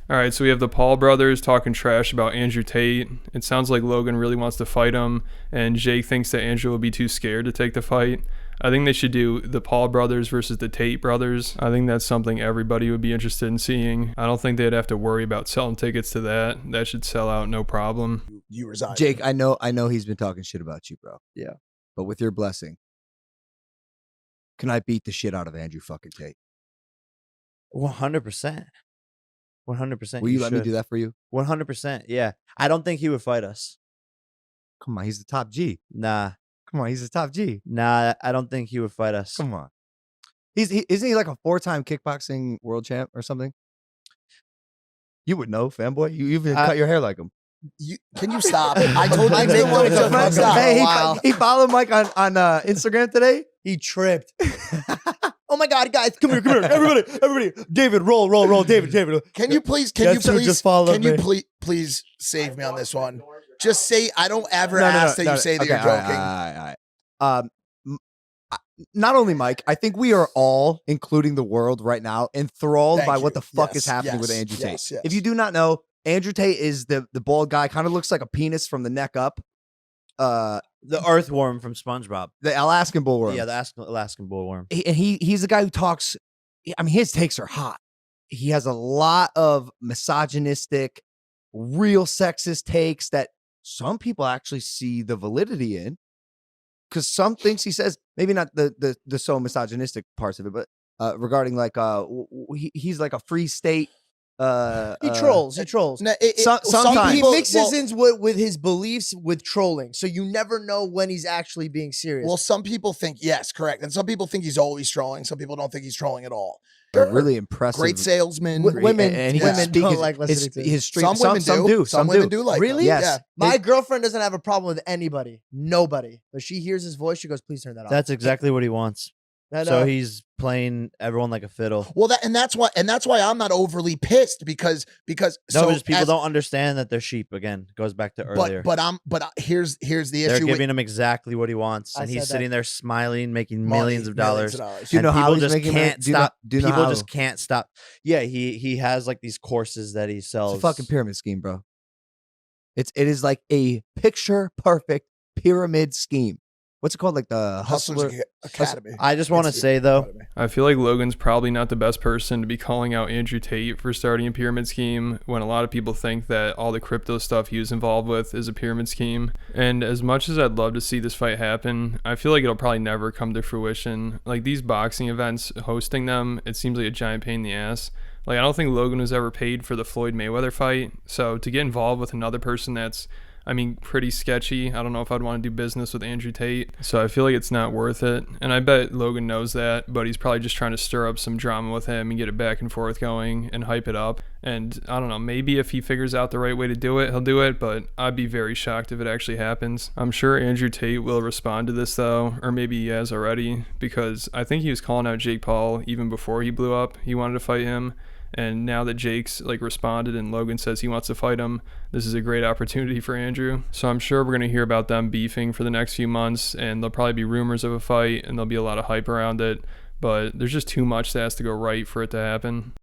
All right, so we have the Paul brothers talking trash about Andrew Tate. It sounds like Logan really wants to fight him, and Jake thinks that Andrew will be too scared to take the fight. I think they should do the Paul brothers versus the Tate brothers. I think that's something everybody would be interested in seeing. I don't think they'd have to worry about selling tickets to that. That should sell out no problem. You resign. Jake, I know he's been talking shit about you, bro. Yeah. But with your blessing, can I beat the shit out of Andrew fucking Tate? 100%. 100%. Will you let me do that for you? 100%. Yeah. I don't think he would fight us. Come on, he's the top G. Nah. Come on, he's the top G. Nah, I don't think he would fight us. Come on. Isn't he like a 4-time kickboxing world champ or something? You would know, fanboy. You even cut your hair like him. Can you stop? I told you to wanted to fucking stop. Hey, he followed Mike on Instagram today. He tripped. Oh my God, guys, come here, everybody, David, roll, David. Can you please save me on this one? Just say I don't ever ask that you say that you're joking. All right. Not only Mike, I think we are all, including the world right now, enthralled by what the fuck is happening with Andrew Tate. Yes. If you do not know, Andrew Tate is the bald guy, kind of looks like a penis from the neck up. The earthworm from SpongeBob. The Alaskan bullworm. Yeah, the Alaskan bullworm. He's the guy who talks. I mean, his takes are hot. He has a lot of misogynistic, real sexist takes that some people actually see the validity in. Because some things he says, maybe not the so misogynistic parts of it, but regarding like he's like a free state. He trolls. Sometimes he mixes in with his beliefs with trolling, so you never know when he's actually being serious. Well, some people think yes, correct, and some people think he's always trolling. Some people don't think he's trolling at all. Really impressive, great salesman. Women don't like listening to his stream. Some women do. Some women do like really. Them. Yes. Yeah. My girlfriend doesn't have a problem with anybody, nobody, but she hears his voice. She goes, "Please turn that off." That's exactly what he wants. So he's playing everyone like a fiddle. Well, that's why I'm not overly pissed because just people don't understand that they're sheep. Again, goes back to earlier. But here's the issue. They're giving him exactly what he wants, and he's sitting there smiling, making millions of dollars. Do you know how people just can't stop? People just can't stop. Yeah, he has like these courses that he sells. It's a fucking pyramid scheme, bro. It is like a picture perfect pyramid scheme. What's it called? Like the Hustler Academy. I just want to say though, I feel like Logan's probably not the best person to be calling out Andrew Tate for starting a pyramid scheme when a lot of people think that all the crypto stuff he was involved with is a pyramid scheme. And as much as I'd love to see this fight happen, I feel like it'll probably never come to fruition. Like these boxing events, hosting them, it seems like a giant pain in the ass. Like I don't think Logan was ever paid for the Floyd Mayweather fight. So to get involved with another person that's pretty sketchy. I don't know if I'd want to do business with Andrew Tate. So I feel like it's not worth it. And I bet Logan knows that, but he's probably just trying to stir up some drama with him and get it back and forth going and hype it up. And I don't know, maybe if he figures out the right way to do it, he'll do it, but I'd be very shocked if it actually happens. I'm sure Andrew Tate will respond to this though, or maybe he has already, because I think he was calling out Jake Paul even before he blew up. He wanted to fight him. And now that Jake's like responded and Logan says he wants to fight him, this is a great opportunity for Andrew. So I'm sure we're going to hear about them beefing for the next few months, and there'll probably be rumors of a fight and there'll be a lot of hype around it. But there's just too much that has to go right for it to happen.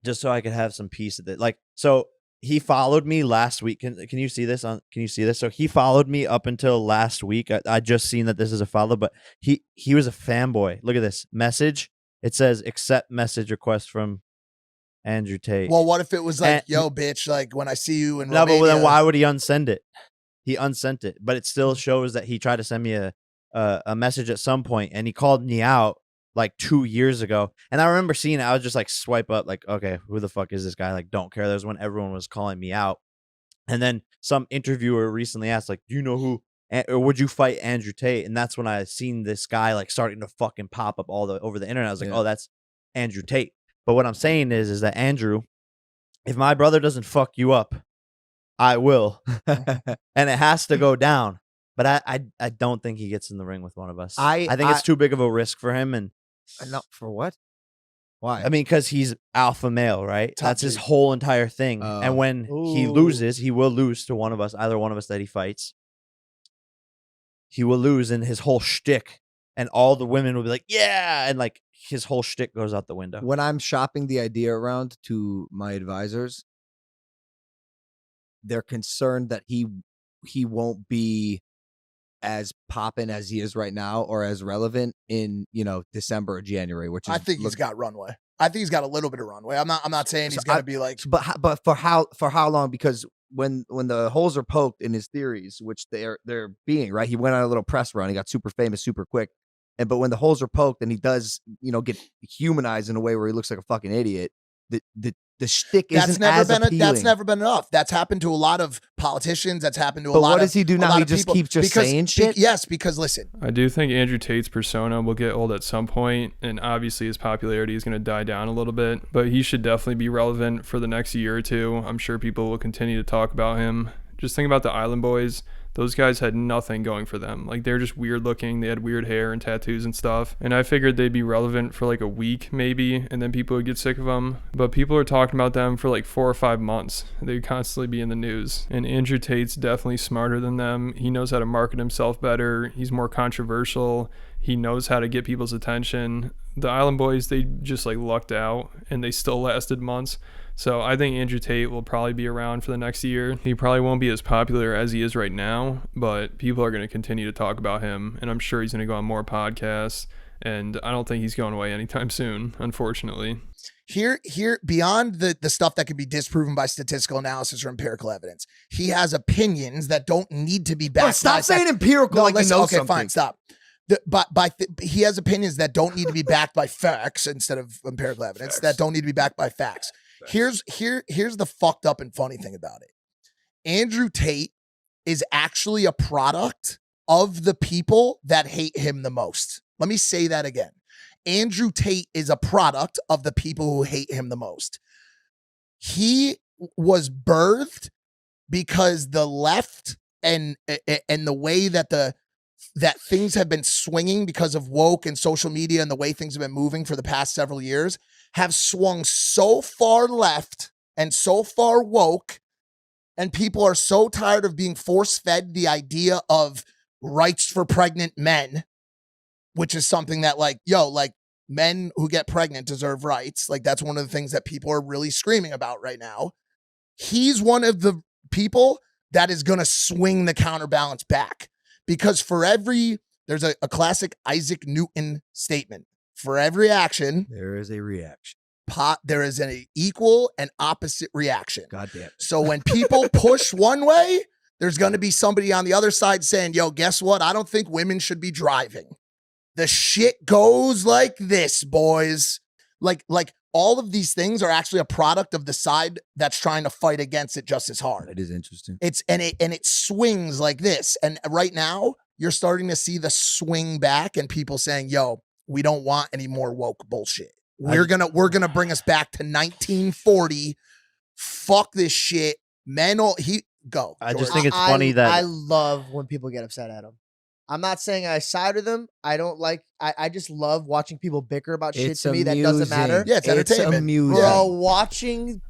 Just so I could have some peace of it. Like, so he followed me last week. Can you see this? Can you see this? So he followed me up until last week. I just seen that this is a follow, but he was a fanboy. Look at this message. It says accept message request from Andrew Tate. Well, what if it was like, yo, bitch, like when I see you in no, Romania. but then why would he unsend it? He unsent it, but it still shows that he tried to send me a message at some point, and he called me out like 2 years ago. And I remember seeing it. I was just like, swipe up, like, okay, who the fuck is this guy? Like, don't care. That was when everyone was calling me out. And then some interviewer recently asked, like, do you know who, or would you fight Andrew Tate? And that's when I seen this guy like starting to fucking pop up over the internet. I was like, oh, that's Andrew Tate. But what I'm saying is that Andrew, if my brother doesn't fuck you up, I will. And it has to go down. But I don't think he gets in the ring with one of us. I think it's too big of a risk for him. And no, for what? Why? I mean, because he's alpha male, right? That's his whole entire thing. And when he loses, he will lose to one of us, either one of us that he fights. He will lose in his whole shtick. And all the women will be like, yeah. And like his whole shtick goes out the window. When I'm shopping the idea around to my advisors, they're concerned that he won't be as poppin' as he is right now or as relevant in, December or January, which is I think he's got runway. I think he's got a little bit of runway. I'm not saying he's going to be like. But for how long? Because when the holes are poked in his theories, which they're being, right, he went on a little press run. He got super famous super quick. But when the holes are poked and he does, get humanized in a way where he looks like a fucking idiot, the shtick isn't as appealing. That's never been enough. That's happened to a lot of politicians. That's happened to a lot of. But what does he do now? He just keeps saying shit? Yes, because listen. I do think Andrew Tate's persona will get old at some point, and obviously his popularity is going to die down a little bit, but he should definitely be relevant for the next year or two. I'm sure people will continue to talk about him. Just think about the Island Boys. Those guys had nothing going for them. Like, they're just weird looking. They had weird hair and tattoos and stuff. And I figured they'd be relevant for like a week maybe, and then people would get sick of them. But people are talking about them for like 4 or 5 months. They'd constantly be in the news. And Andrew Tate's definitely smarter than them. He knows how to market himself better. He's more controversial. He knows how to get people's attention. The Island Boys, they just like lucked out, and they still lasted months. So I think Andrew Tate will probably be around for the next year. He probably won't be as popular as he is right now, but people are going to continue to talk about him, and I'm sure he's going to go on more podcasts, and I don't think he's going away anytime soon, unfortunately. Here, beyond the stuff that could be disproven by statistical analysis or empirical evidence, he has opinions that don't need to be backed. Stop saying empirical like you know something. Fine, stop. He has opinions that don't need to be backed by facts instead of empirical evidence, that don't need to be backed by facts. Here's the fucked up and funny thing about it. Andrew Tate is actually a product of the people that hate him the most. Let me say that again. Andrew Tate is a product of the people who hate him the most. He was birthed because the left and the way that things have been swinging because of woke and social media and the way things have been moving for the past several years have swung so far left and so far woke, and people are so tired of being force-fed the idea of rights for pregnant men, which is something that men who get pregnant deserve rights. Like, that's one of the things that people are really screaming about right now. He's one of the people that is going to swing the counterbalance back, because there's a classic Isaac Newton statement. For every action, there is a reaction. There is an equal and opposite reaction. God damn it. So when people push one way, there's going to be somebody on the other side saying, yo, guess what? I don't think women should be driving. The shit goes like this, boys. Like all of these things are actually a product of the side that's trying to fight against it just as hard. It is interesting. It swings like this. And right now, you're starting to see the swing back and people saying, yo, we don't want any more woke bullshit. We're gonna bring us back to 1940. Fuck this shit. Go. I just think it's funny that I love when people get upset at him. I'm not saying I side with them. I just love watching people bicker about shit to me that doesn't matter. Yeah, it's entertainment. Amusing. Bro,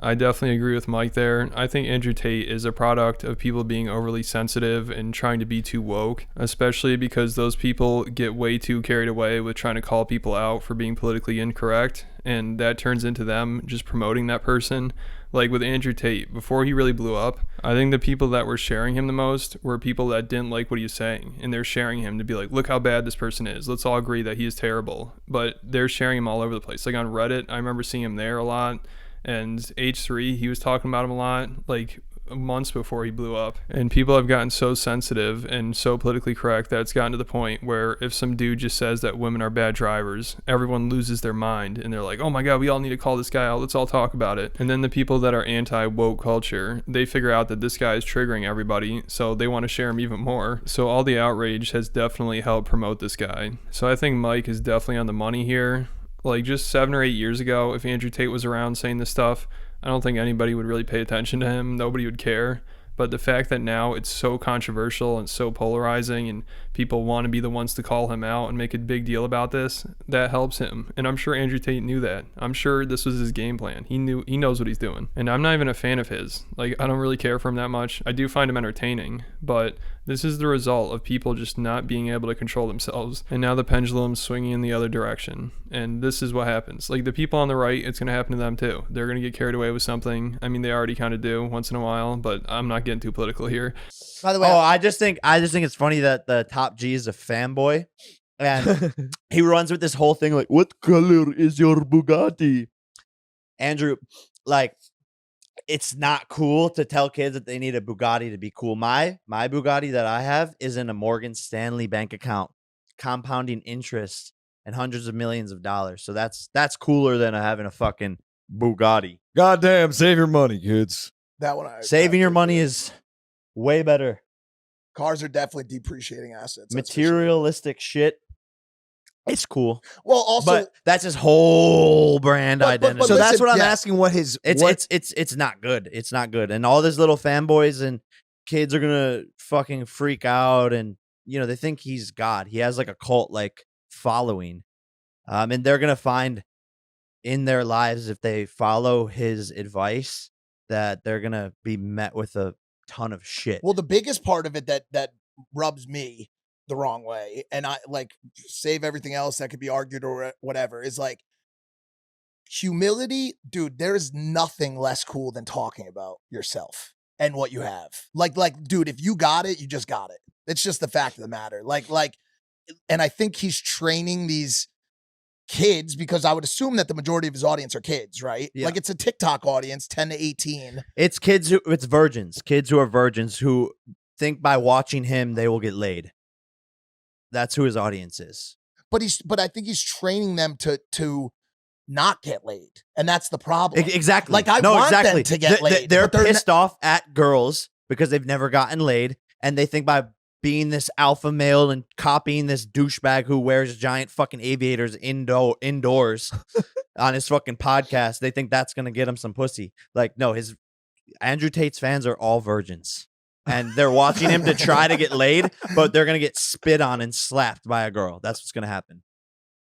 I definitely agree with Mike there. I think Andrew Tate is a product of people being overly sensitive and trying to be too woke, especially because those people get way too carried away with trying to call people out for being politically incorrect, and that turns into them just promoting that person. Like with Andrew Tate, before he really blew up, I think the people that were sharing him the most were people that didn't like what he was saying, and they're sharing him to be like, look how bad this person is. Let's all agree that he is terrible. But they're sharing him all over the place. Like on Reddit, I remember seeing him there a lot, and H3, he was talking about him a lot, like months before he blew up. And people have gotten so sensitive and so politically correct that it's gotten to the point where if some dude just says that women are bad drivers, everyone loses their mind and they're like, oh my god, we all need to call this guy out, let's all talk about it. And then the people that are anti-woke culture, they figure out that this guy is triggering everybody, so they want to share him even more. So all the outrage has definitely helped promote this guy. So I think Mike is definitely on the money here. Like just 7 or 8 years ago, if Andrew Tate was around saying this stuff, I don't think anybody would really pay attention to him. Nobody would care. But the fact that now it's so controversial and so polarizing and people want to be the ones to call him out and make a big deal about this, that helps him. And I'm sure Andrew Tate knew that. I'm sure this was his game plan. He knows what he's doing. And I'm not even a fan of his. Like, I don't really care for him that much. I do find him entertaining, but this is the result of people just not being able to control themselves. And now the pendulum's swinging in the other direction. And this is what happens. Like, the people on the right, it's going to happen to them too. They're going to get carried away with something. I mean, they already kind of do once in a while, but I'm not not getting too political here. By the way, I just think it's funny that the top G is a fanboy, and he runs with this whole thing like, "What color is your Bugatti?" Andrew, like, it's not cool to tell kids that they need a Bugatti to be cool. My Bugatti that I have is in a Morgan Stanley bank account, compounding interest and hundreds of millions of dollars. So that's cooler than having a fucking Bugatti. Goddamn, save your money, kids. That one, Saving your money is way better. Cars are definitely depreciating assets. That's for sure. Materialistic shit. It's cool. Well, also, But that's his whole brand identity. So that's listen, what I'm yeah. asking. What his It's not good. It's not good. And all these little fanboys and kids are gonna fucking freak out, and they think he's God. He has like a cult like following. And they're gonna find in their lives, if they follow his advice, that they're gonna be met with a ton of shit. well, the biggest part of it that rubs me the wrong way, and I like save everything else that could be argued or whatever, is like humility, dude. There is nothing less cool than talking about yourself and what you have. Like, dude, if you got it, you just got it. It's just the fact of the matter. Like, and I think he's training these kids, because I would assume that the majority of his audience are kids, right? Yeah. Like, it's a TikTok audience, 10 to 18. It's kids who are virgins who think by watching him they will get laid. That's who his audience is. But I think he's training them to not get laid, and that's the problem. Exactly. Like, I want them to get laid. They're but pissed off at girls because they've never gotten laid, and they think by being this alpha male and copying this douchebag who wears giant fucking aviators indoors on his fucking podcast, they think that's gonna get him some pussy. Like, no, Andrew Tate's fans are all virgins. And they're watching him to try to get laid, but they're going to get spit on and slapped by a girl. That's what's going to happen.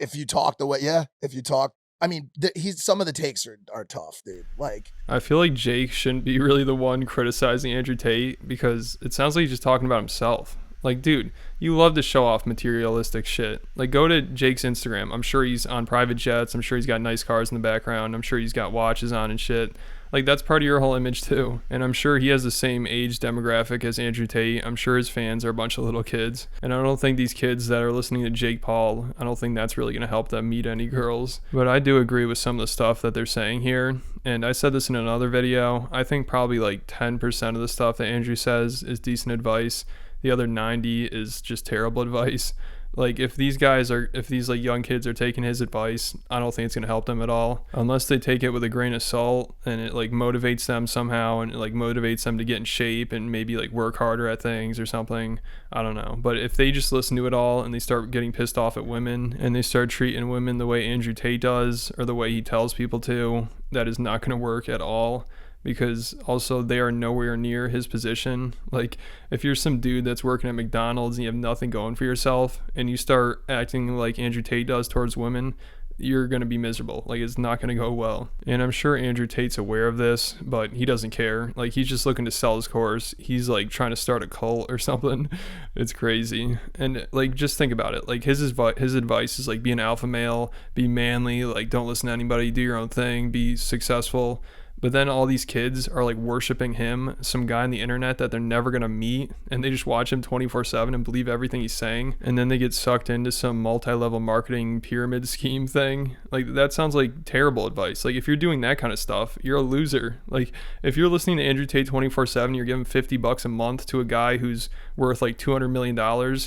If you talk the way, if you talk, I mean, some of the takes are tough, dude. Like, I feel like Jake shouldn't be really the one criticizing Andrew Tate, because it sounds like he's just talking about himself. Like, dude, you love to show off materialistic shit. Like, go to Jake's Instagram. I'm sure he's on private jets. I'm sure he's got nice cars in the background. I'm sure he's got watches on and shit. Like, that's part of your whole image too. And I'm sure he has the same age demographic as Andrew Tate. I'm sure his fans are a bunch of little kids. And I don't think these kids that are listening to Jake Paul, I don't think that's really going to help them meet any girls. But I do agree with some of the stuff that they're saying here. And I said this in another video. I think probably like 10% of the stuff that Andrew says is decent advice. The other 90 is just terrible advice. Like, if these like young kids are taking his advice, I don't think it's going to help them at all, unless they take it with a grain of salt and it like motivates them somehow, and it like motivates them to get in shape and maybe like work harder at things or something. I don't know. But if they just listen to it all and they start getting pissed off at women and they start treating women the way Andrew Tate does, or the way he tells people to, that is not going to work at all. Because also they are nowhere near his position. Like, if you're some dude that's working at McDonald's and you have nothing going for yourself, and you start acting like Andrew Tate does towards women, you're going to be miserable. Like, it's not going to go well. And I'm sure Andrew Tate's aware of this, but he doesn't care. Like, he's just looking to sell his course. He's like trying to start a cult or something. It's crazy. And like, just think about it. Like, his advice is like, be an alpha male, be manly, like, don't listen to anybody, do your own thing, be successful. But then all these kids are like worshiping him, some guy on the internet that they're never going to meet, and they just watch him 24/7 and believe everything he's saying. And then they get sucked into some multi-level marketing pyramid scheme thing. Like, that sounds like terrible advice. Like, if you're doing that kind of stuff, you're a loser. Like, if you're listening to Andrew Tate 24/7, you're giving $50 a month to a guy who's worth like $200 million,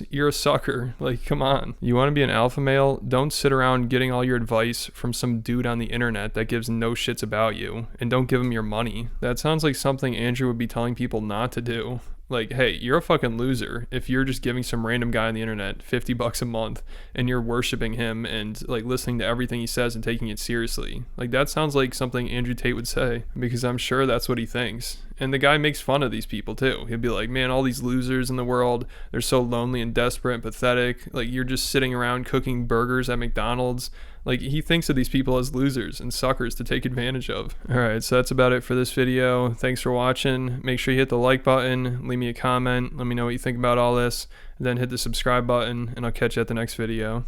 you're a sucker. Like, come on. You want to be an alpha male? Don't sit around getting all your advice from some dude on the internet that gives no shits about you, and don't give him your money. That sounds like something Andrew would be telling people not to do. Like, hey, you're a fucking loser if you're just giving some random guy on the internet $50 a month and you're worshiping him and like listening to everything he says and taking it seriously. Like, that sounds like something Andrew Tate would say, because I'm sure that's what he thinks. And the guy makes fun of these people too. He'll be like, man, all these losers in the world, they're so lonely and desperate and pathetic. Like, you're just sitting around cooking burgers at McDonald's. Like, he thinks of these people as losers and suckers to take advantage of. All right, so that's about it for this video. Thanks for watching. Make sure you hit the like button, leave me a comment, let me know what you think about all this, and then hit the subscribe button, and I'll catch you at the next video.